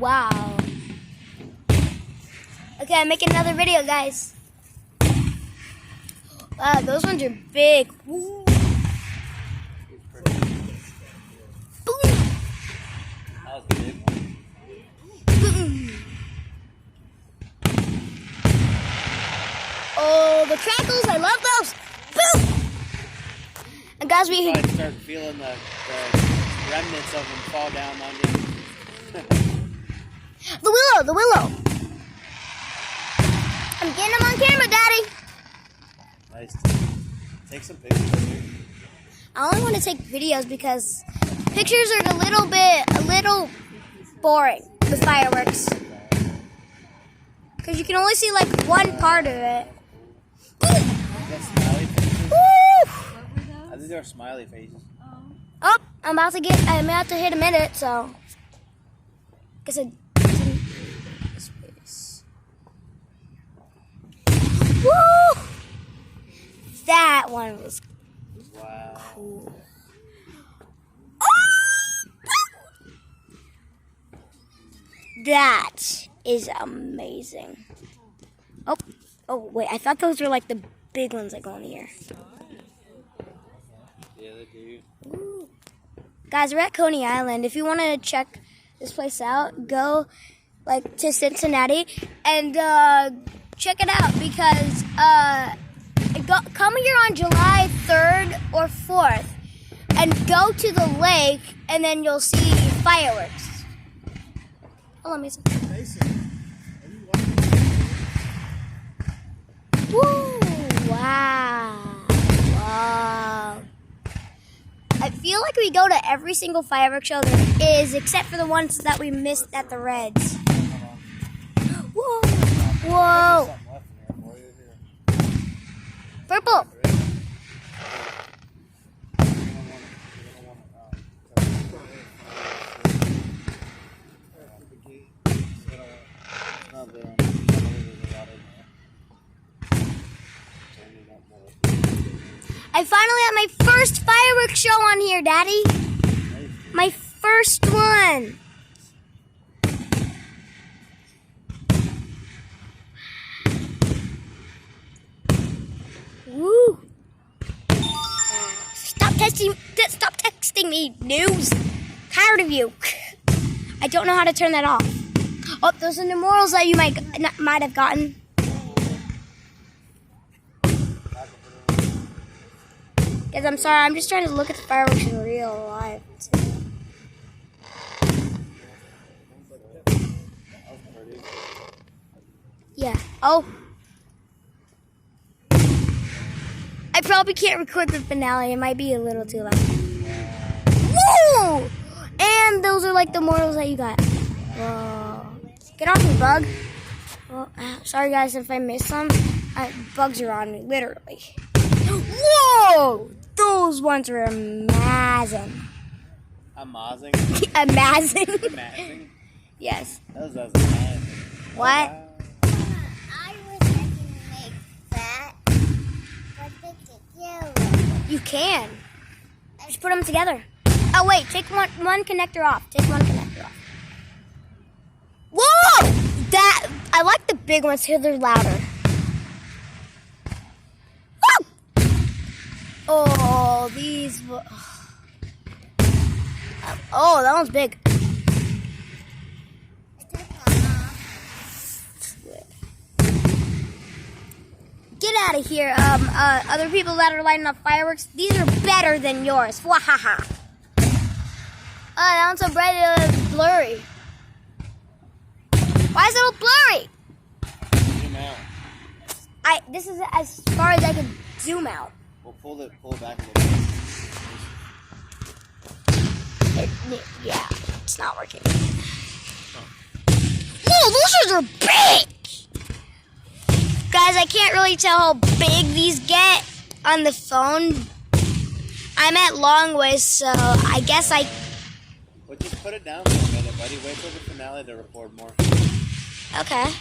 wow. Okay, I'm making another video, guys. Wow, those ones are big. Woo. Boom. That was the big one. Boom. Oh, the crackles, I love those. Boom. And guys, we probably start feeling the remnants of them fall down on you. The willow. I'm getting them on camera, Daddy. Nice. Take some pictures. I only want to take videos because pictures are a little boring with fireworks. Because you can only see like one part of it. Smiley faces? Woo! I think they're smiley faces. Oh, I'm about to hit a minute, so guess I space. Woo! That one was Wow. cool. That is amazing. Oh wait, I thought those were like the big ones that go in the air. Yeah, they do. Ooh. Guys, we're at Coney Island. If you want to check this place out, go like to Cincinnati and check it out because come here on July 3rd or 4th and go to the lake and then you'll see fireworks. Hold on, Mason. Woo! Wow. Wow. I feel like we go to every single fireworks show there is, except for the ones that we missed at the Reds. Whoa! Whoa! Purple! I finally had my first fireworks show on here, Daddy. My first one. Woo. Stop texting me, news. Tired of you. I don't know how to turn that off. Oh, those are the morals that you might have gotten. Guys, I'm sorry. I'm just trying to look at the fireworks in real life. Yeah. Oh. I probably can't record the finale. It might be a little too loud. Woo! And those are like the morals that you got. Whoa. Get off me, bug. Well, sorry, guys, if I missed some. Bugs are on me, literally. Whoa! Those ones were amazing. Amazing? Amazing? Amazing? Yes. That was amazing. What? Wow. I was going to make that, but they take you. You can. Just put them together. Oh, wait. Take one connector off. Take one connector off. Whoa! I like the big ones here. They're louder. Oh, these. Oh, that one's big. Get out of here. Other people that are lighting up fireworks, these are better than yours. Wahaha. Oh, that one's so bright, it's blurry. Why is it all blurry? Zoom out. This is as far as I can zoom out. We'll pull it back a little bit. Yeah, it's not working. Whoa, those are big! Guys, I can't really tell how big these get on the phone. I'm at long ways, so I guess Well, just put it down for a minute, buddy. Wait till the finale to record more. Okay.